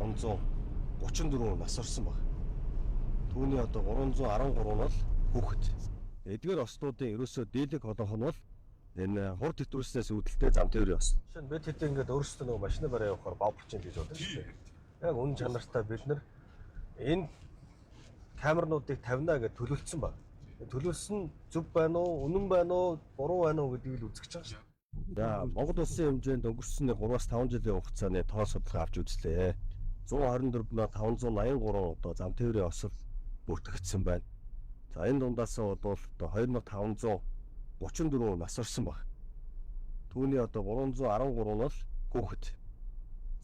334 нас орсон баг. Түүний одоо 313 нь бол хүүхэд. Эдгээр ослуудын ерөөсөө дийлэг холонх нь бол энэ хурд хэтрүүлснээс үүдэлтэй зам тээврийн ос. Жишээ нь бид хэд ингээд өөрсдөө нөгөө машина бараа явахаар бавбарч гэж бодож шүү дээ. Яг үнэн чанартай бид нар энэ камернуудыг тавина гэж төлөвлөсөн баг. Төлөвлөсөн зөв байна уу, үнэн байна уу, буруу байна уу гэдгийг л үзэж байгаа шүү. За Монгол улсын хэмжээнд өнгөрсөн 3-5 жилийн хугацааны тоо судалгаа авч үзлээ. 124,583 одоо зам тээврийн осол бүртгэгдсэн байна. За энэ дундаас бол одоо 2,534 нас орсон баг. Түүний одоо 313 нь бол хүүхэд.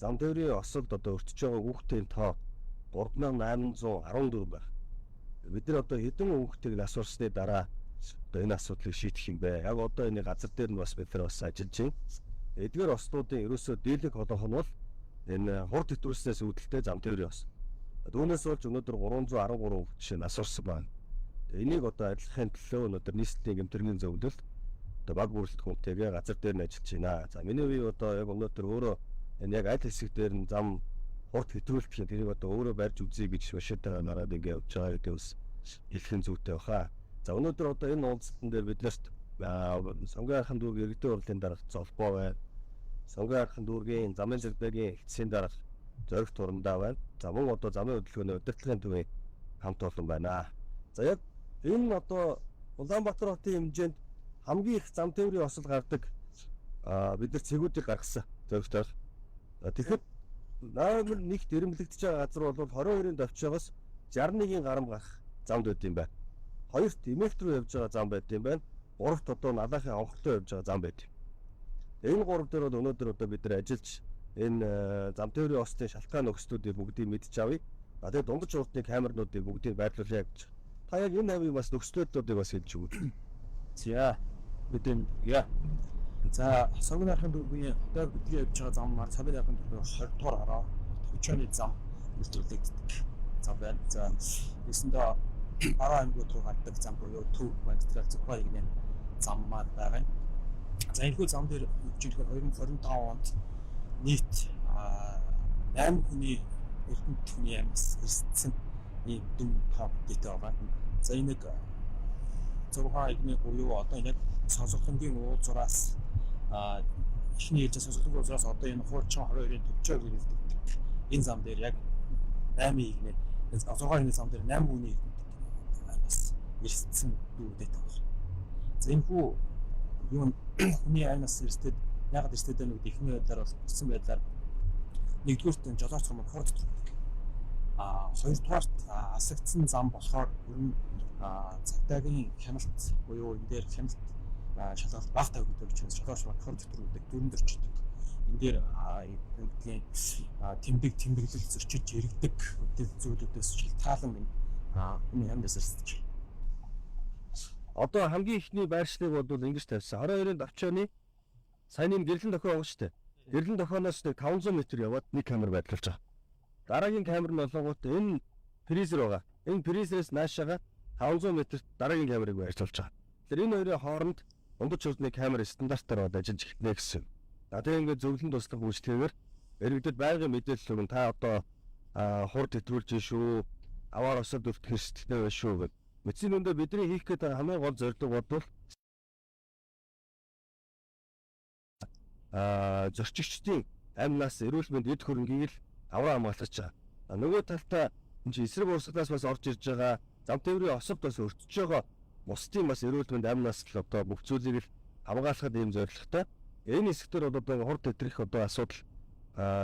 Зам тээврийн осолд одоо өртөж байгаа хүүхдийн тоо 3,814 байна. Бид нар одоо хэдэн хүүхдийг нас орсны дараа одоо энэ асуудлыг шийдэх юм бэ? Яг одоо энэ газар дээр нь бас бид нар бас ажиллаж байна. Эдгээр ослуудын ерөөсөө дийлэг холонх нь бол энэ хурд хэтрүүлснээс үүдэлтэй зам тээврийн ос. Түүнээс болж өнөөдөр 313 жишээ нас орсон байна. Энийг одоо ажиллахын төлөө өнөөдөр нийслэлийн гэмтэргийн зөвлөлд одоо баг бүрэлдэхүүнтэйгээ газар дээр нь ажиллаж байна. За миний үе одоо яг өнөөдөр өөрөө энэ яг аль хэсэг дээр нь зам хурд хэтрүүлэх юм тэрийг одоо өөрөө барьж үзье гэж башаатаа нараад ингэ явж байгаа гэдэг бас хэлхэн зүйтэй баха. За өнөөдөр одоо энэ уулзалтан дээр биднэрт Сонгон Архан дүүргийн иргэдийн хурлын дарга золбоо байна. Сонгон Архан дүүргийн замын зэрлэгийн эцсийн дарга Зориг Турандаа байна. За мөн одоо замын хөдөлгөөний удирдлагын төвийн хамт олон байна. За яг энэ одоо Улаанбаатар хотын хэмжээнд хамгийн их зам тээврийн осол гардаг бид нар цэгүүдийг гаргасан Зориг дарга. Тэгэхэд номер 1-т ирэмблэгдэж байгаа газар бол 22-ын давчаагаас 61-ийн гарам гарах замд байд юм байна. 2-т Эмэгт рүү явж байгаа зам байд юм байна. 3-т одоо Налахын хонхортой явж байгаа зам байд. Энэ 3 дээр бол өнөөдөр одоо бид нар ажиллаж энэ зам тээврийн ослын шалтгаан нөхцлүүдийг бүгдийг мэдж авъя. Тэгээд дундаж уртны камернуудыг бүгдийг байрлуулъя гэж. Та яг энэ авийн бас нөхцлүүдүүдийг бас хэлж өгөөч. За бидний за Сонгон Архан дүүргийн одоо бидний явж байгаа зам маань Сонгон Архан дүүргийн 20 дугаар хараа төвчөөний зам үйлдвэрлэгддэг зам байна. За эсэндээ Бараа аймагуд руу гардаг зам буюу Төв магистрал Зохио игнэн зам маань байгаа. За энэ хүү зам дээр жинхэнэ 2025 онд нийт 8 хүний эрдэнэ төвний амьс эрсдсэн ийм дүн тоо дэтэй байгаа. За энийг Зохио игнэн буюу одоо яг сонсогдонгийн уулзраас ихний ээлжийн сонсогдонгийн уулзраас одоо энэ хуурчин 22-ын төвчөө гэрэлдэг. Энэ зам дээр яг 8 игнэн Зохио игнэн зам дээр 8 хүний эрсдсэн дүүдэт байна. За энэ хүү юу хүний аймаас эрсдэд ягаад эрсдэд байна гэдэг ихний байдлаар бол ирсэн байдлаар нэгдүгээрт энэ жолооч юм хурд хоёрдугаарт асагдсан зам болохоор ер нь цагдаагийн хяналт буюу энэ дээр хяналт шалгалт баг тавигддаг учраас жолооч хурд хэтрүүлдэг дөрөнд орчдөг. Энэ дээр тэмдэглэл зөрчиж иргэдэг зүйлүүдээс шалтгаалan хүний амьдас эрсдэж байна. Одоо хамгийн ихний байршлыг бол ингэж тавьсан. 22-ын давчааны саяны гэрлэн дохио байгаа шүү дээ. Гэрлэн дохионоос 500 м яваад нэг камер байрлуулж байгаа. Дараагийн камер нь болгоот энэ фризер байгаа. Энэ фризерээс наашаага 500 м дараагийн камерыг байрлуулж байгаа. Тэгэхээр энэ хоёрын хооронд дундаж уртны камер стандартаар ажиллаж эхэлнэ гэсэн. Тэгээ ингээд зөвлөн туслах үйлчлэгээр иргэдэд байнгын мэдээлэл өгөн та одоо хурд хэтрүүлж шүү. Аваар осод өртөх хэрэгсэлтэй байна шүү гэдэг. Мэдсийн өндөө бидний хийх гэдэг хамгийн гол зорилго бол зорчигчдын амнаас эрүүл мэнд эд хөрөнгийг л авраа хамгаалж байгаа. Нөгөө талдаа энэ эсрэг урсгалаас бас орж ирж байгаа зам тээврийн осолд бас өртөж байгаа бусдын бас эрүүл мэнд амнаас л одоо бүх зүйлийг л хамгаалахад ийм зорилготой. Энэ хэсгээр бол одоо хурд хэтрэх одоо асуудал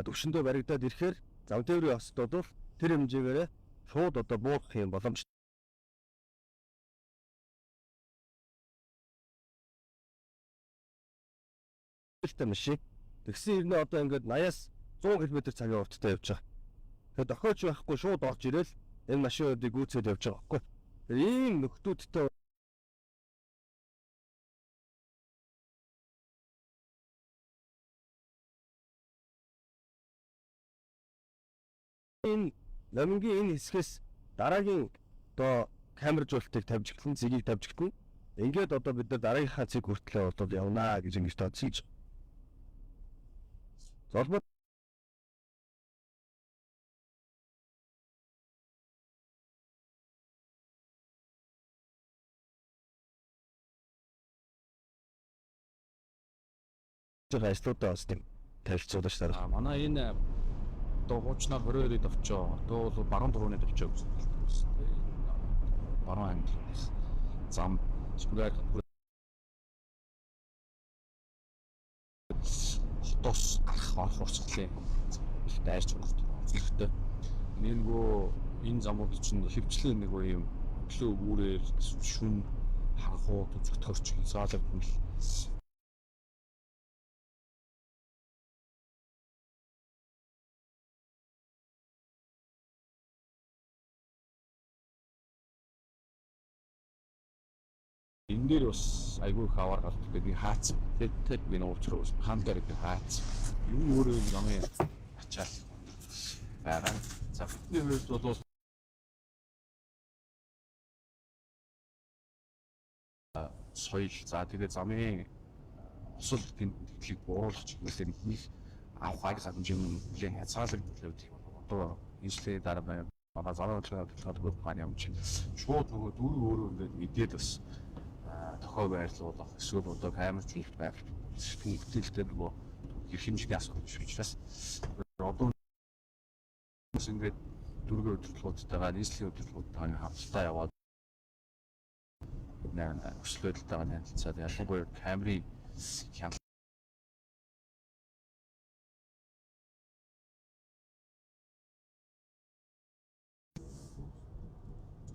төвшөндөө баригдаад ирэхээр зам тээврийн осолд бол тэр хэмжээгээр шууд одоо буугах юм боломж. Машин тэгсэн ирнэ одоо ингээд 80-аас 100 км/цагийн хурдтай явж байгаа. Тэгэхээр дохиоч байхгүй шууд орж ирэл энэ машинуудыг гүйцээд явж байгаа байхгүй. Ийм нөхдүүдтэй энэ номингийн энэ хэсгээс дараагийн одоо камержуултыг тавьж эхлэн зэгийг тавьж эхлэн ингээд одоо бид нар дараагийнхаа цэг хүртлээ бол явнаа гэж ингэж тооцсон гэж. Золбот байгаа ажлуудаа бас тийм танилцуулж дараа. Манай энэ одоо хуучнаар 22-д авчаа. Одоо бол баруун дурууны авчаа гэсэн үг байна. Баруун англи. Зам зүгээр хотоос гарах урсгалын их дайрч өгөх хэрэгтэй. Нэгөө энэ замууд чинь хөвчлэн нэг юм өглөө үүрээр шүн ханхуу зөвхөрч хязгаарлалт нь энэ дээр бас айгүй их аваар гардаг. Би хаац тэд би нууцруу хамтар их хаац. Юу өөрөө замын ачаал байгаа. За бидний хувьд бол соёл за тэгээд замын усал тэмдэглэлийг бууруулах чиглэлээр их авахыг хадамж юм нэлээд хязгаарлагддаг юм. Одоо инженерийн дараа байна. Манай замын төлөвлөгөөд маань юм чинь шууд нөгөө дүүрэг өөрөө ингээд мэдээд бас тохиол байрлуулах эсвэл одоо камер зүйлт байх тэмдэглэлтэй нөгөө хэмжээний асуудал биш учраас одоо ингээд дүүргийн төлөвлөгөөтэйгээ нийслэлийн төлөвлөгөөтэйгээ хамтдаа яваад өсөлтөдөлтөйгээ харилцаад ялангуяа камерын хяналт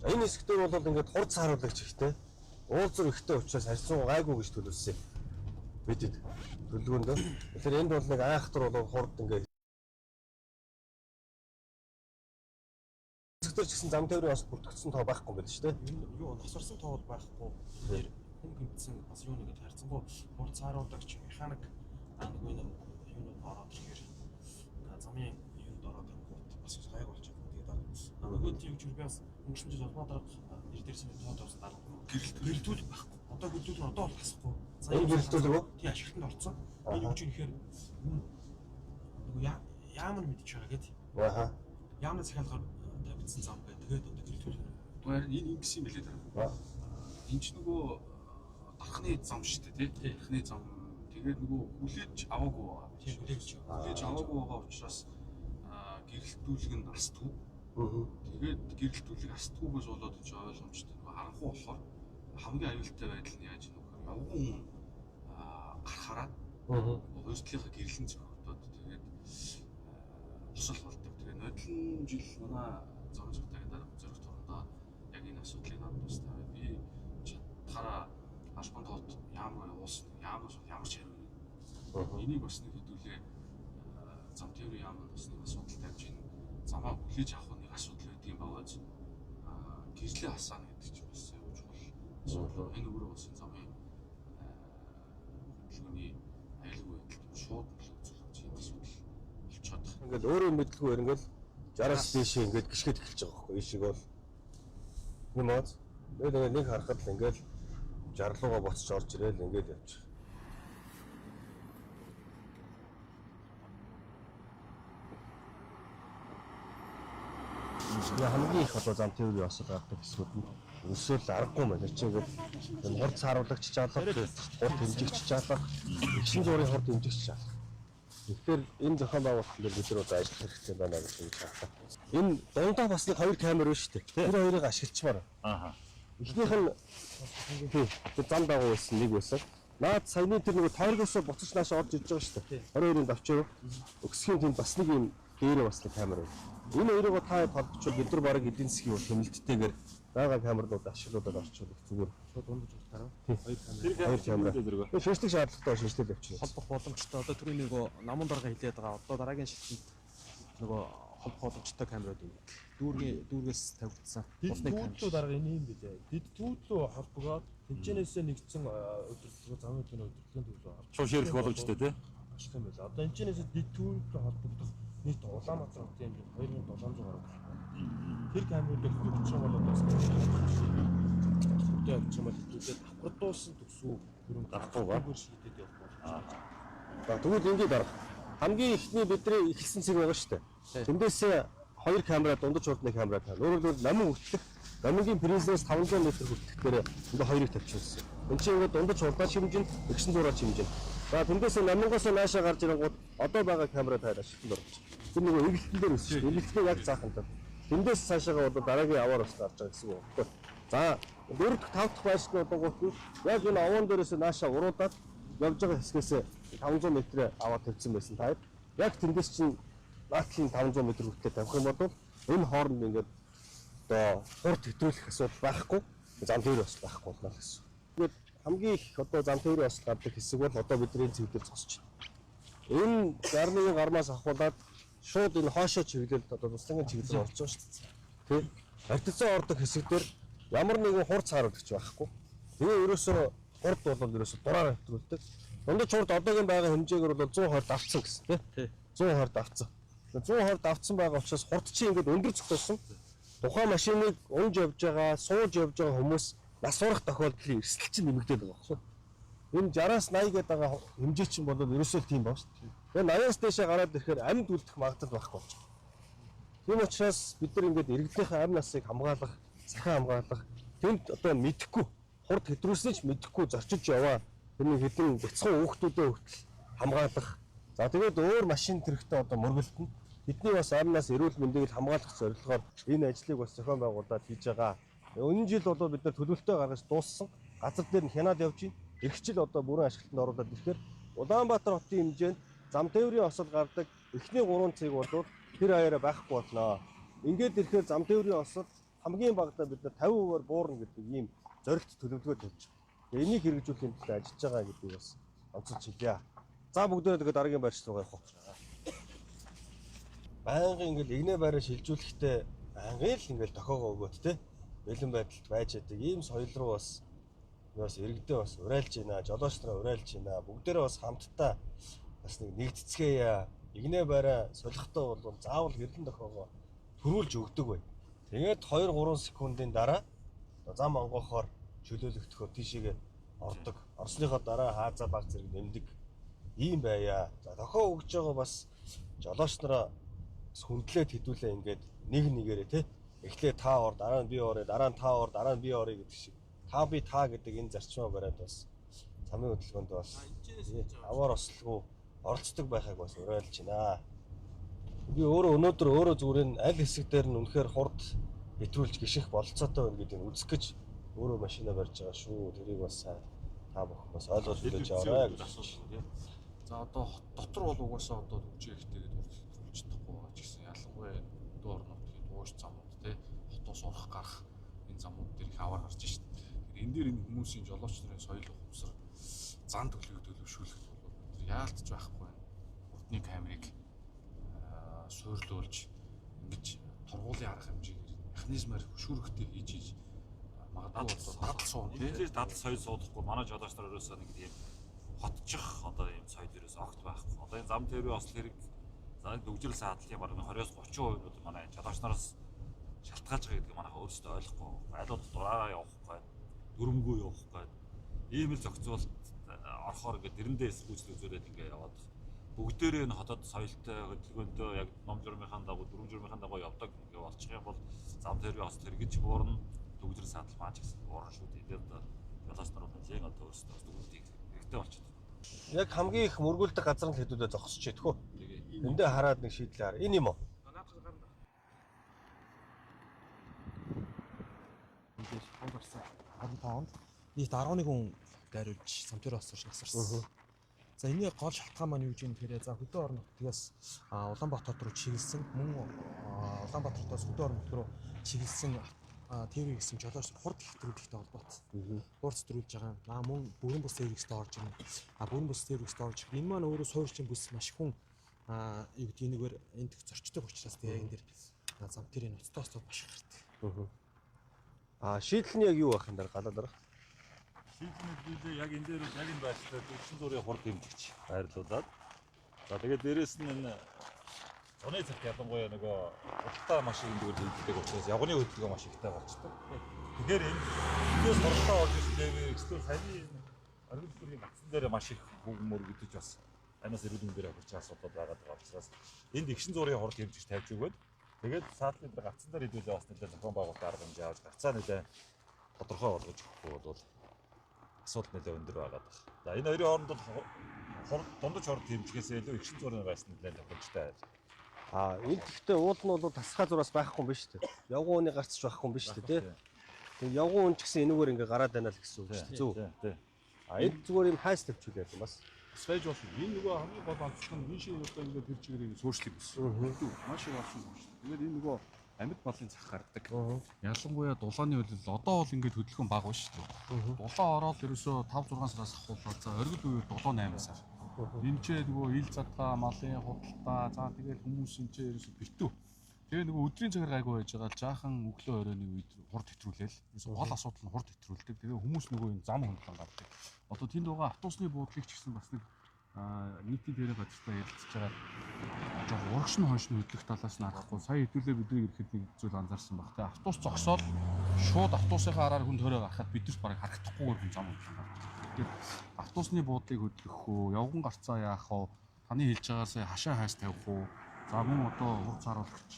Энэ хэсэгтээ бол ингээд хурд сааруулагч ихтэй уулзар ихтэй учраас харьцан гайгүй гэж төлөвлөсөн. Бидэд төлөвлөгөөндөө. Тэгэхээр энд бол нэг айхтар бол хурд ингээд хэсэгтэр ч гэсэн зам тээврийн бас бүртгэгдсэн тоо байхгүй юм байна шүү дээ. Юу насварсан тоо байхгүй. Хүн гимтсэн бас юу нэгэд харьцангуй хурд сааруулагч механик нэг юунууд ороод ирэхээр замын юунд ороод ирэнгүүт бас гайг болж байгаа. Тэгээд нөгөө тийм ч би бас өнгөрсөн жил улмаа дараа нэр дээрсэн тоод орсон дараа гэрэлтүүл байхгүй. Одоо гэрэлтүүл нь одоо бол тасахгүй. Энэ гэрэлтүүл үү? Тий ашиглалтанд орцсон. Энэ юу ч ихээр нөгөө яамар мэдчих байгаа гэдэг. Ааха. Яамны захиалгаар тавьсан зам бай. Тэгээд одоо гэрэлтүүл. Тэгвэл энэ ингэсэн юм билээ даа. Энд ч нөгөө дархны зам шүү дээ тий. Дархны зам. Тэгээд нөгөө хүлээж аваагүй байгаа. Тийм хүлээж аваагүй байгаа учраас гэрэлтүүлэг нь астгүй. Тэгээд гэрэлтүүлэг астгүйгээс болоод ч ойлгомжтой. Нөгөө харанхуй болохоор хамгийн аюултай байдал нь яаж нөхөр явган гарахаараа өөрсдийнхээ гэрлэн зөвхөдөөд тэгээд усал болдог. Тэгээд нодлон жил манай зам зуртагийн дараа зоригт орондоо яг энэ асуудлыг надад тустай. Би чадхаараа албан тоот ямар ямар ч хариу. Энийг бас нэг хэдүүлээ зам тээврийн яамд бас нэг асуудал тавьж ийн замаа хүлээж авах нэг асуудал байдаг юм багаж гэрлээ хасаана гэдэг чинь бас явж болно. Энэ өөрөө бас энэ замын хөдөлгөөний аюулгүй байдал шууд нөлөөлж байгаа асуудал болчиход байна. Ингээд өөрөө мэдлгүй ингээд 60-аас дээш ингээд гიშгэд эхэлж байгаа байхгүй. Энэ шиг бол юм аа. Тэгээд нэг харахад л ингээд жарлууга боцож орж ирээл ингээд явчих. Хамгийн их одоо зам тээврийн осол гардаг хэсгүүд нь өсөөл аргагүй мэн чи ингээд энэ хурд сааруулагч жаалах, хурд хэмжигч жаалах, ихшин зургийн хурд хэмжигч жаалах. Тэгэхээр энэ зохион байгуулалтын дээр бид нар одоо ажиллах хэрэгтэй байна гэж хэлж байна. Энэ дундаа бас нэг хоёр камер байна шүү дээ. Тэр хоёрыг ашиглачмаар. Ааха. Эхнийх нь тэр зам дагуу байсан нэг байсан. Наад саяны тэр нэг тойргоос буцаж нааш орж иж байгаа шүү дээ. 22-ын давчруу өксхийн тэнд бас нэг юм дээрээ бас нэг камер байна. Энэ хоёрыг та холбочвол бид нар бараг эдийн засгийн хэмнэлттэйгээр байгаа камернууд ашиглуулаад орчуулах зүгээр. Шууд дундаж утгаараа. Хоёр камер. Тэр шинжлэх шаардлагатай шинжилэл явуулчих. Холбох боломжтой. Одоо түрүү нөгөө намун дарга хэлээд байгаа. Одоо дараагийн шилжилт нөгөө холбох боломжтой камерууд юм. Дүүргээс тавигдсан. Түүдлүү дарга энэ юм билээ. Бид түүдлүү холбогоод хэмжээнээсээ нэгдсэн өдөртлөө замын өдөртлөгийн төлөө авч Шууд ширлэх боломжтой тий. ашиг юм байна. Одоо хэмжээнээсээ бид түүдлүү холбогдох нийт Улаанбаатар хотын хэмжээнд 2700 гаруй. Тэр камеруудыг хөгжиж байгаа бол бас хөдөө авч юм бол хэдүүлээд давхардуулсан төсөв хөрөнгө гарахгүй ба. шийдэд явах. Тэгвэл ингээд дарга. Хамгийн ихний бидний ихэлсэн цэг байгаа шүү дээ. Тэндээс хоёр камера дундаж урдны камера тавина. Өөрөөр намын хүртэлх намынгийн призмээс 500 м хүртэлх дээр энэ хоёрыг тавьчихсан. Энд чинь ингээд дундаж урдаач хэмжин, өгсөн зураач хэмжин. За тэндээс намангаас наашаа гарч ирэнгүүт одоо байгаа камера таад ашиглан орж. Тэр нөгөө эгэлтэн дээр өсч. Эгэлтний яг зааханд. Тэндээс цаашаага одоо дараагийн аваар бас гарч байгаа гэсэн үг байна. За 4 дахь 5 дахь байшны удаагууд яг энэ овоон дээрээс наашаа уруудаад явж байгаа хэсгээс 500 м аваа тавьсан байсан таад. Яг тэндээс чинь наадлын 500 м хүртэл тавих юм бол энэ хооронд ингээд одоо хурд хэтрүүлэх асуудал байхгүй. Зам тээвэр бас байхгүй болно гэсэн. Тэгээд хамгийн их одоо зам тээврийн осол гардаг хэсэг бол одоо бидний цэв дээр зогсож байна. Энэ 61 гармаас ахуулаад шууд энэ хоошоо чиглэлд одоо туслагын чиглэлээр орж байгаа шүү дээ. Тэ? Ардцсан ордог хэсэг дээр ямар нэгэн хурц харуулгач байхгүй. Тэгээ ерөөсөө хурд бол ерөөсөө дураар хэтрүүлдэг. Дундаж хурд одоогийн байгаа хэмжээгээр бол 120 давцсан гэсэн тий. 120 давцсан. 120 давцсан байгаа учраас хурд чинь ингээд өндөр зогсоосон. Тухайн машиныг унж явж байгаа, сууж явж байгаа хүмүүс нас урах тохиолдлын эрсдэл чинь нэмэгдээд байгаа байхгүй. Энэ 60-аас 80 гэдэг байгаа хэмжээ чинь бол ерөөсөө тийм байна шүү дээ. Тэгээ 80-аас дээшээ гараад ирэхээр амьд үлдэх магадлал байхгүй болж байна. Тийм учраас бид нар ингээд иргэдийнхээ амь насыг хамгаалах, сахин хамгаалах, тэнд одоо мэдэхгүй, хурд хэтрүүлснээ ч мэдэхгүй зорчиж яваа. Тэрний хэдэн бяцхан хүүхдүүдээ хүртэл хамгаалах. За тэгээд өөр машин тэрэгтэй одоо мөргөлдөн. Бидний бас амь нас эрүүл мэндийг хамгаалах зорилгоор энэ ажлыг бас зохион байгуулад хийж байгаа. Өнөө жил бол бид нар төлөвлөлтөө гаргаж дууссан. Газар дээр нь хянаад явж байна. Эх жил одоо бүрэн ашиглалтанд оруулаад ирэхээр Улаанбаатар хотын хэмжээнд зам тээврийн осол гардаг эхний 3 цэг бол тэр хаяараа байхгүй болно. Ингээд ирэхээр зам тээврийн осол хамгийн багадаа бид нар 50% буурна гэдэг ийм зорилт төлөвлөгөө тавьж байгаа. Энийг хэрэгжүүлэхийн төлөө ажиллаж байгаа гэдгийг бас онцолж хэлье. За бүгдээ тэгээд дараагийн байрч руу явах. Байнгын ингээл игнэ байраа шилжүүлэхдээ байнгын л ингээл тохиогоо өгөөд те бэлэн байдалд байж байгаа ийм соёл руу бас иргэдээ бас урайлж байна, жолооч нараа урайлж байна. Бүгдээрээ бас хамтдаа бас нэгдцгээе. Игнэ байраа солихтой бол заавал гэрлэн тохиогоо төрүүлж өгдөг бай. Тэгээд 2-3 секундын дараа зам онгохоор чөлөөлөгдөхөөр тийшээгээ ордог. Орсныхоо дараа хаазаа баг зэрэг нэмдэг. Ийм байя. За тохио өгж байгаа бас жолооч нараа хүндлээд хэдүүлээ ингээд нэг нэгээрээ те эхлээ та ор дараа нь би орё дараа нь та ор дараа нь би орё гэдэг шиг та би та гэдэг энэ зарчмаа бариад бас замын хөдөлгөөнд бас аваар ослого оролцдог байхыг бас уриалж байна. Би өөрөө өнөөдөр өөрөө зүгээр энэ аль хэсэг дээр нь үнэхээр хурд хэтрүүлж гიშих болцоотой байна гэдгийг үзэх гэж өөрөө машинаа барьж байгаа шүү. Тэрийг бас та бүхэн бас ойлгож үлээж аваарай гэж асуусан. За одоо дотор бол угаасаа одоо хөгжих ихтэйгээд хурцлуулж чадахгүй байгаа ч гэсэн ялангуяа дөө орнуудын дууш замууд те хотоос урах гарах энэ замууд дээр их аваар гарч шít. Тэгэхээр энэ дээр энэ хүмүүсийн жолооч нарын соёл ухамсар зан төлөвийг төлөвшүүлэх бол бид яалтж байхгүй байна. Урдны камерыг суурлуулж ингэж тургуулын арга хэмжээгээр механизмаар хөшүүрөхтэй хийж магадгүй бол дадал суун тийм дадал соёл суудахгүй манай жолооч нар ерөөсөө нэг тийм хотчих одоо ийм соёл ерөөсөө огт байхгүй. Одоо энэ зам тээврийн осол хэрэг за дөгжрөл саадлын бараг 20-30% нь манай жолооч нараас шалтгаалж байгаа гэдгийг манайха өөрсдөө ойлгохгүй. Айлууд дураараа явахгүй, дүрмгүй явахгүй. Ийм л зохицуулт орохоор ингээд дэрэндээ эсэргүүцэл үзүүлээд ингээд яваад бүгдээрээ энэ хотод соёлтой хөдөлгөөнтэй яг ном журмынхаа дагуу дүрм журмынхаа дагуу явдаг ингээд болчих юм бол зам тээврийн осол хэрэгж буурна дөгжрөл саадал маань ч гэсэн буурна шүү дээ. Тэгээд жолооч нар нэлээд одоо өөрсдөө дүгнэлтийг хэрэгтэй болчихсон. Яг хамгийн их мөргүүлдэг газар нь хэдүүдээ зогсож идэх үү? Эндээ хараад нэг шийдлээ хар. Энэ юм уу? Ингээд хонд гарсан 15 онд нийт 11 хүн дайруулж самтер осорч насарсан. За энэ гол шалтгаан маань юу гэж юм хэрэг за хөдөө орон нутгаас Улаанбаатар руу чиглэсэн мөн Улаанбаатартаас хөдөө орон нутг руу чиглэсэн тээврийн гэсэн жолооч хурд хэтрүүлэхтэй холбоотой. Хурц төрүүлж байгаа. Мөн бүрэн бус тээврийгстэй орж ирнэ. Бүрэн бус тээврийгстэй орж ирэх. Энэ маань өөрөө суурьчин бүс маш хүн юу гэдэг нэгээр энд зорчтой учраас тэгээ энэ дэр зам тэрийн ноцтоос маш их гардаг. Шийдэл нь яг юу байх юм даа галаа дараа? Шийдэл нь яг энэ дээр яг энэ байдлаар 4 зүрийн хурд хэмжигч байрлуулад. За тэгээд дээрэс нь энэ оны цагт ялангуяа нөгөө уртаа машин дээр хилдэг учраас явганы хөдөлгөөн маш ихтэй болчтой. Тэгэхээр энэс хурдтай орж ирсэн дээр экстер саяны оргил бүрийн гацсан дээр маш их бүгмөр гэдэж бас амнаас эрүүл мэндээр авч асуудал байгаа учраас энд ихшин зургийн хурд хэмжигч тавьж өгөөд тэгээд саадлын дээр гацсан дээр хэдүүлээ бас нэлээд зохион байгуулалт арга хэмжээ авч гацаа нэлээд тодорхой болгож өгөхгүй бол асуудал нэлээд өндөр байгаад байна. За энэ хоёрын хооронд дундаж хорд хэмжихээс илүү их зургийн байсан нэлээд тохиолдолтой. Энд гэхдээ уул нь бол тасгай зураас байхгүй юм биш үү? Явган ууны гарцч байхгүй юм биш үү те? Тэгээ явган уун ч гэсэн энэгээр ингээ гараад байна л гэсэн үг шүү дээ. Зөв. Энд зүгээр юм хайс тавьчихулаад юм бас. Свэж болсон. Энэ нөгөө хамгийн гол онцлог нь энэ шиг одоо ингээд тэр чигээр сууршлыг өссөн. Маш их болсон юм шүү. Тэгээд энэ нөгөө амьд балын цах гардаг. Ялангуяа дулааны хөлөл одоо бол ингээд хөдөлгөөн бага ба шүү дээ. Дулаан ороод ерөөсөө 5-6 сараас ахуулаад за оргил үеэр дулаан 8 сар. Энд ч нөгөө ил задгаа, малын худалдаа, за тэгээд хүмүүсийн ч ерөөсөө битүү. Тэгээ нөгөө өдрийн цагаар гайгүй байж байгаа л жаахан өглөө оройны үед хурд хэтрүүлээл. Ерөөсөө гол асуудал нь хурд хэтрүүлдэг. Тэгээ хүмүүс нөгөө энэ зам хөндлөн гардаг. Одоо тэнд байгаа автобусны буудлыг ч гэсэн бас нэг нийтийн тэрэг газартаа ярилцж байгаа. Жог урагш нь хойш нь хөдлөх талаас нь харахгүй. Сая хэдүүлээ бидний ирэхэд нэг зүйл анзаарсан баг. Тэгээ автобус зогсоод шууд автобусынхаа араар хүн төрөө гарахад бидэрт барыг харагдахгүйгээр хүн зам хөндлөн гардаг. Тэгэхээр автобусны буудлыг хөдлөх үү, явган гарцаа яах вэ? Таны хэлж байгаа сая хашаа хайс тавих уу? За мөн одоо хурц харуулагч,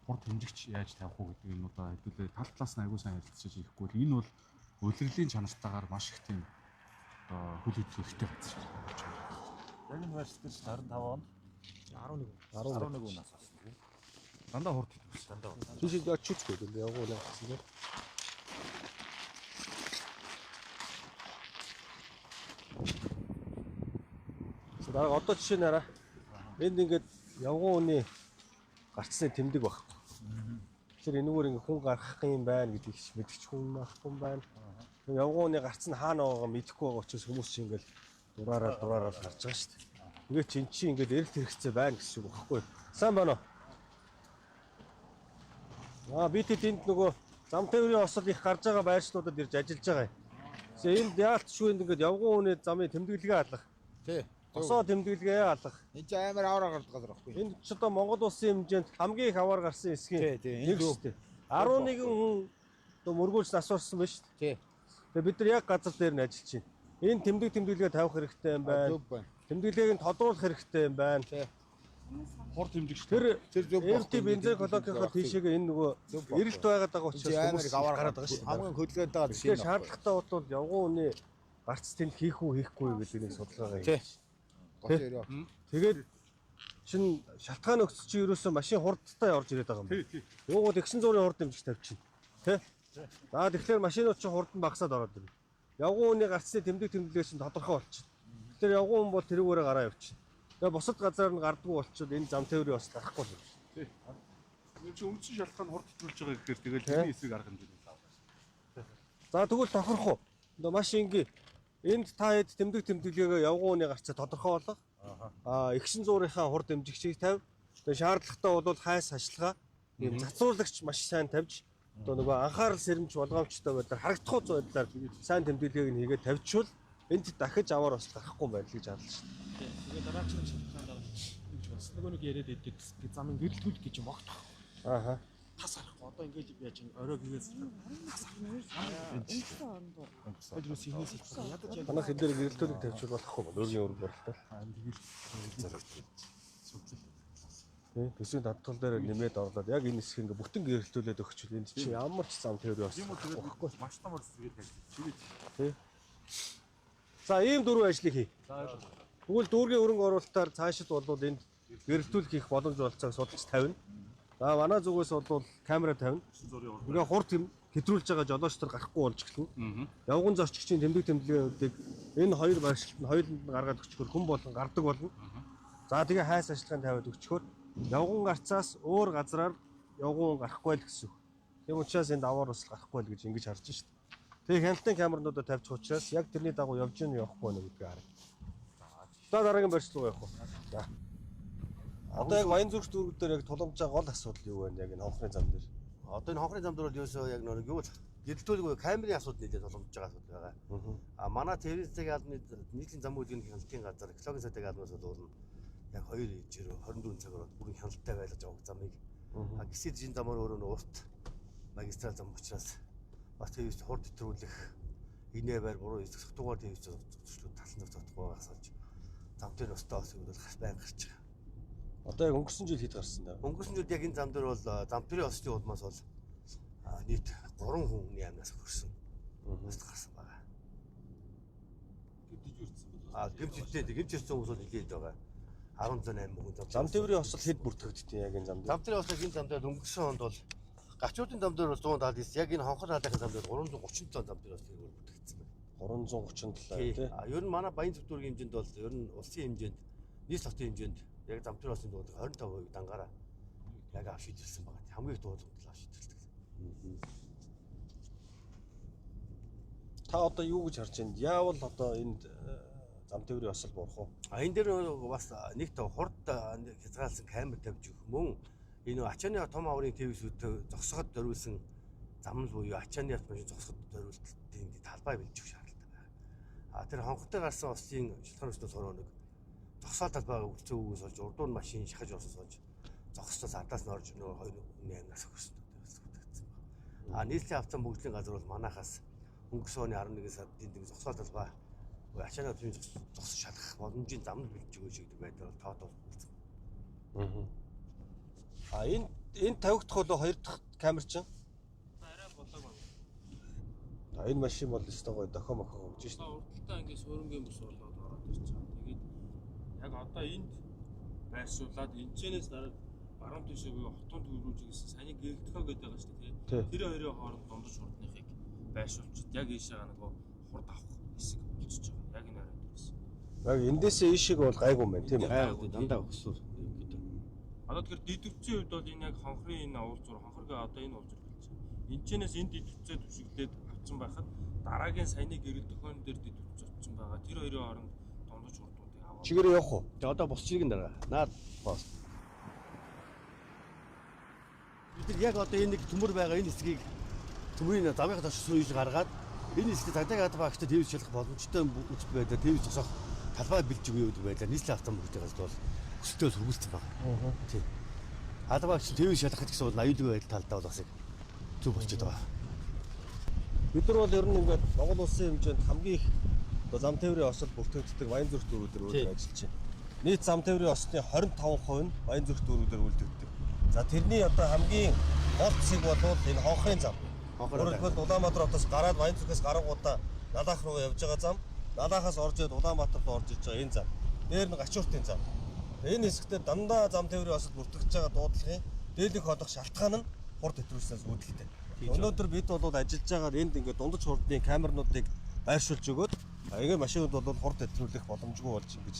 хурд хэмжигч яаж тавих уу гэдэг нь одоо хэдүүлээ тал талаас нь аягүй сайн ярилцаж ирэхгүй. Энэ бол улирлын чанартаагаар маш их тийм хөл хөдлөх хэрэгтэй болсон шүү дээ. Яг энэ верстэйс 25 он 11 унаас болсон. Дандаа хурд хэтрүүлсэн. Дандаа. Тийш очиж гэдэг явган ууны гарцсан тийм. Дараа одоо жишээ нэраа. Энд ингээд явган ууны гарцны тэмдэг багхгүй. Тэгэхээр энэгээр ингээ хүн гарах юм байна гэдгийг мэдчих хүн байхгүй юм байна. Явган ууны гарц нь хаана байгаагаа мэдэхгүй байгаа учраас хүмүүс чинь ингээл дураараа гарч байгаа шүү дээ. Тэгээ чин чи ингээд эрэлт хэрэгцээ байна гэсэн үг багхгүй. Сайн байна уу? Би тэнд нөгөө зам тээврийн осол их гарч байгаа байршлуудад ирж ажиллаж байгаа юм. Тэгээ энд яалтчгүй ингээд явган ууны замын тэмдэглэгээ алгах. Тий. Осоо тэмдэглэгээ алгах. Энд амар аваар гардаг газар байхгүй. Энд ч одоо Монгол улсын хэмжээнд хамгийн их аваар гарсан хэсгийн нэг шүү дээ. 11 хүн одоо мөргүүлж насварсан байна шүү дээ. Тий. Тэгээ бид нар яг газар дээр нь ажиллаж байна. Энэ тэмдэглэгээ тавих хэрэгтэй юм байна. Тэмдэглэгийг нь тодруулах хэрэгтэй юм байна. Хурд хэмжигч. Тэр FT бензин колонкийнхаа тийшээгээ энэ нөгөө эрэлт байгаад байгаа учраас хүмүүс аваар гараад байгаа шүү дээ. хамгийн хөдөлгөөнд байгаа Тэгэхээр шаардлагатай бол явган ууны гарц тэнд хийх үү хийхгүй гэдэг нэг судалгаагаа хийж. Тэгээд чин шалтгаан өгч чи ерөөсөө машин хурдтай орж ирээд байгаа юм байна. Уугууд 900 хурд хэмжиж тавьчихна. Тэ? За тэгэхээр машинууд чинь хурд нь багасаад ороод ирнэ. Явган ууны гарцны тэмдэглээс нь тодорхой болчихно. Тэгэхээр явган ун бол тэрүүгээрээ гараа явчихна. Тэгээ бусад газар нь гардгүй болчиход энэ зам тээврийн бас гарахгүй юм. Тий. Энэ чинь үндсэн шалтгаан хурд хэтрүүлж байгаа гэхээр тэгэл тэрний эсрэг арга хэмжээ заавал. За тэгвэл тохирох уу? Одоо маш энгийн энд та хэд тэмдэглэгээ явган ууны гарцаа тодорхой болгох. 900-ийнхаа хурд хэмжигчийг тавь. Тэгээ шаардлагатай бол хайс хашилгаа ийм цацруулагч маш сайн тавьж одоо нөгөө анхаарал сэрэмж болгоомжтой байдлаар харагдахгүй байдлаар сайн тэмдэглэгийг нь хийгээд тавьчихвал энд дахиж аваар бас гарахгүй юм байна л гэж харлаа шүү дээ. Тэгээ дараагийн шалтгаан гэж бас нөгөө нэг яриад идэг замын гэрэлтгүүл гэж юм огт. Тас харахгүй одоо ингэж яаж орой гээс тас харахгүй. Өдрөөс инээс ядаж яг Танах энэ дээр гэрэлтүүлэг тавьчихвал болохгүй бол өөрийн өргө болтой. Төсвийн татгал дээр нэмээд орлоод яг энэ хэсэг ингээ бүтэн гэрэлтүүлээд өгчвөл энд чинь ямар ч зам тээвэр бас байхгүй. Маш том үрсгээд тавьчих. Тий. За ийм дөрвөн ажлыг хий. Тэгвэл дүүргийн хөрөнгө оруулалтаар цаашид бол энд гэрэлтүүлэх хийх боломж болцоог судалж тавина. За манай зүгээс бол камера тавина. Ингээ хурд хэтрүүлж байгаа жолоочтор гарахгүй болж эхэлнэ. Явган зорчигчийн тэмдэглэгээүүдийг энэ хоёр байршилт нь хоёуланд нь гаргаад өчгөр хүн болгон гардаг болно. За тэгээ хайс ажиллагаанд тавиад өчгөр явган гарцаас өөр газраар явган гарахгүй л гэсэн. Тийм учраас энд аваар бас гарахгүй л гэж ингэж харж шít. Тэгээ хяналтын камернуудаа тавьчих учраас яг тэрний дагуу явж ийн явахгүй нэ гэдгийг харна. За дараагийн барьцлал руу явах уу. За. Одоо яг Баян зүрх дүүрэг дээр яг тулгамж байгаа гол асуудал юу вэ? Яг энэ хонхны зам дээр. Одоо энэ хонхны зам дээр бол ерөөсөө яг нэг юу гэрэлтүүлэг камерын асуудал нэлээд тулгамж байгаа асуудал байгаа. Манай телевизтэй албаны нийтийн зам үйлдвэрийн хяналтын газар экологийн сайдын албанаас бол яг 2-24 цагаар бүрэн хяналттай байлгаж авах замыг гисэд жин замаар өөрөө урт магистрал зам учраас бас телевиз хурд хэтрүүлэх инээ байр буруу согтуугаар телевиз зөвчлүүд талсан зогтохгүй байгаас зам дээр өстой ос юм бол байн гарч байгаа. Одоо яг өнгөрсөн жил хэд гарсан даа? Өнгөрсөн жилд яг энэ зам дээр бол зампрын ослын улмаас бол нийт 3 хүний амнаас хөрсөн. Бас гарсан байгаа. Гэдэж үрдсэн бол. гэмцэлтэй хүмүүс бол нэлээд байгаа. 18 хүн Зам тээврийн осол хэд бүртгэгдтiin яг энэ зам дээр? зам дээр бас энэ зам дээр өнгөрсөн онд бол гачуудын зам дээр бол 179, яг энэ хонхор хаалгын зам дээр 337 зам дээр бас тэр бүртгэгдсэн байна. 337 тий. Ер нь манай Баян зөвтгөрийн хэмжээнд бол ер нь улсын хэмжээнд, нийт хотын хэмжээнд яг зам дээр осны дуудлага 25% дангаараа яг авч шийдэлсэн байгаа. Хамгийн их дуудлагад авч шийдэлсэн. Та одоо юу гэж харж байна? Яавал одоо энд зам тээврийн осол буурах уу? Энэ дээр бас нэг та хурд хязгаарласан камер тавьж өгөх мөн энэ ачааны том аврын телевизүүд зогсоход зориулсан зам буюу ачааны автомашин зогсоход зориултын талбай бэлжих шаардлагатай байна. Тэр хонхтой гарсан ослын шилхэн өснөөс ороо нэг зогсоол талбайгаа үлцээ өгөөс олж урдуур машин шахаж орсоос олж зогсоос ардаас нь орж нөгөө 28-аас өгсөн. Нийслэлийн автобус бүгдлийн газар бол манайхаас өнгөрсөн оны 11 сард дэндээ зогсоол талбай ачааны автомашин зогсож шалгах боломжийн зам бэлж өгөөж гэдэг байдлаар тоотол хүрсэн. Энэ тавигдах бол хоёр дахь камер чинь Арай болоог байна. энэ машин бол өстой гоё дохио мохоо өгч шээ. Урталтаа ингээд суурингийн бүс болоод ороод ирж байгаа. Тэгээд яг одоо энд байршуулад энэчнээс дараа баруун тишээ буюу хотын төврүүж гэсэн саяны гэрэлтгөө гэдэг байгаа шүү дээ. Тэр хоёрын хооронд дундаж хурдныхыг байршуулчихэд яг ийшээ нөгөө хурд авах хэсэг болчихж байгаа. Яг энэ оройн дээрээс. Яг эндээсээ ийшээг бол гайгүй юм байна тийм үү? Дандаа өсвөр. Одоо тэгэхээр дидвэрцийн хувьд бол энэ яг хонхрын энэ уулзуур хонхоргийн одоо энэ уулзуур болж байна. Энэчнээс энэ дидвэрцээ түшиглээд авсан байхад дараагийн саяны гэрэл төхөөн дээр дидвэрц очсон байгаа. Тэр хоёрын хооронд дундаж хурдуудыг аваад. Чигээр явах уу? Тэгээ одоо бос чиргийн дараа наад бос. Бид яг одоо энэ нэг төмөр байгаа энэ хэсгийг төмрийн замынхаа тошсон үеийг гаргаад энэ хэсгийг цагдаагийн хад багчтай телевиз шалгах боломжтой үзэх байдлаар телевиз зогсоох талбай бэлж өгөө гэдэг байдлаар нийслэлийн автомобилтээс бол өсөлтөөс хөрвүүлсэн байна. Тийм. Хад багч телевиз шалгах гэсэн бол аюулгүй байдал талдаа бол бас зөв болчиход байгаа. Бид нар бол ер нь ингээд Монгол улсын хэмжээнд хамгийн их одоо зам тээврийн осол бүртгэгддэг Баян зүрх дүүрүүдээр үйлдвэр ажиллаж байна. Нийт зам тээврийн осны 25% нь Баян зүрх дүүрүүдээр үйлдвэрдэг. За тэрний одоо хамгийн гол хэсэг бол энэ хонхрын зам. Өөрөлдвөл Улаанбаатар хотоос гараад Баян зүрхээс гарангуудаа Налаах руу явж байгаа зам, Налаахаас орж ирээд Улаанбаатар руу орж ирж байгаа энэ зам. Дээр нь Гачууртын зам. Энэ хэсэгтээ дандаа зам тээврийн осол бүртгэж байгаа дуудлагын дээлэнх холох шалтгаан нь хурд хэтрүүлснээс үүдэлтэй. Өнөөдөр бид бол ажиллаж байгаа энд ингээд дундаж хурдны камернуудыг байршуулж өгөөд ингээд машинууд бол хурд хэтрүүлэх боломжгүй болж ингэж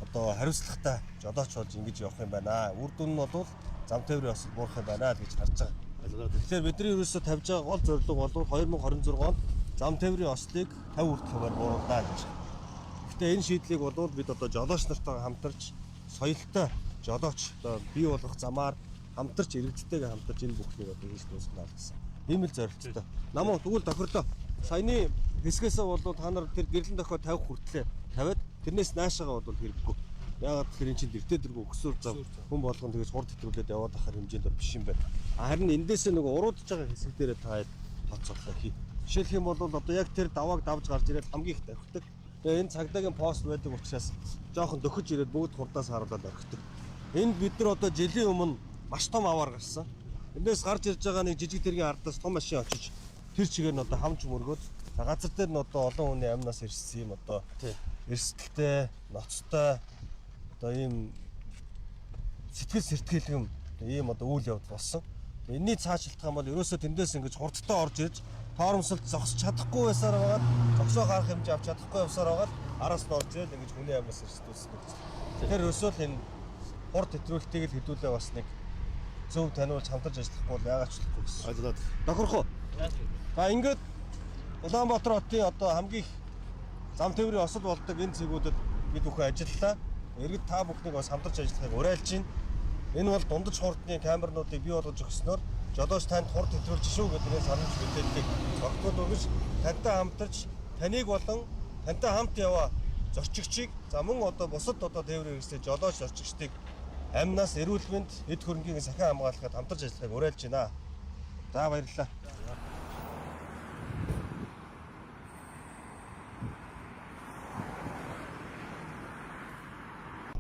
одоо хариуцлагатай жолооч болж ингэж явах юм байна. Үр дүн нь бол зам тээврийн осол буурах юм байна гэж харж байгаа. Тэгэхээр бидний ерөөсөө тавьж байгаа гол зорилго бол 2026 онд зам тээврийн ослыг 50 хүртэлхүүгээр бууруулнаа гэж. Гэхдээ энэ шийдлийг бол бид одоо жолооч нартайгаа хамтарч соёлтой жолооч одоо бий болгох замаар хамтарч иргэдтэйгээ хамтарч энэ бүхнийг одоо хийж дуусгана гэсэн. Ийм л зорилттой. Намайг тэгвэл тохирлоо. Саяны хэсгээсээ бол та нар тэр гэрлэн дохио 50 хүртлээ тавиад тэрнээс наашаага бол хэрэггүй. Яагаад тэгэхээр эн чинь дэртээ дэргүй өксөр зам хүн болгон тэгээс хурд хэтрүүлээд яваад ахаар хэмжээнд биш юм байна. Харин эндээсээ нөгөө уруудж байгаа хэсэг дээрээ та тоцоолоо хий. Жишээлх юм бол одоо яг тэр давааг давж гарч ирээд хамгийн их тавхдаг. Тэгээ энэ цагдаагийн пост байдаг учраас жоохон дөхөж ирээд бүгд хурдаас харуулаад орхидог. Энд бид нар одоо жилийн өмнө маш том аваар гарсан. Эндээс гарч ирж байгаа нэг жижиг тэргийн ардаас том машин очиж тэр чигээр нь одоо хамж мөргөөд газар дээр нь одоо олон хүний амнаас ирсэн юм одоо эрсдэлтэй, ноцтой одоо ийм сэтгэл сэртгэлэм ийм одоо үйл явдал болсон. Энийний цаашилтах юм бол ерөөсөө тэндээс ингэж хурдтай орж ирж тоормсолд зогсож чадахгүй байсаар байгаад зогсоо гарах хэмжээ авч чадахгүй явсаар байгаад араас нь орж ирэл ингэж хүний амнаас эрсдүүлсэн гэж. Тэгэхээр ерөөсөө л энэ хурд хэтрүүлтийг л хэдүүлээ бас нэг зөв таниулж хамтарч ажиллахгүй бол яагаад ч болохгүй гэсэн. Ажиллаад. Тохирох уу? За ингээд Улаанбаатар хотын одоо хамгийн их зам тээврийн осол болдог энэ зэгүүдэд бид бүхэн ажиллалаа. Иргэд та бүхнийг бас хамтарч ажиллахыг уриалж байна. Энэ бол дундаж хурдны камернуудыг бий болгож өгснөөр жолооч танд хурд хэтрүүлж шүү гэдгийг санамж мэдээллийг тогтвол өгж тантай хамтарч таныг болон тантай хамт яваа зорчигчийг за мөн одоо бусад одоо тээврийн хэрэгслийн жолооч зорчигчдыг амнаас эрүүл мэнд эд хөрөнгийн сахин хамгаалахад хамтарч ажиллахыг уриалж байна. За баярлалаа.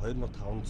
2500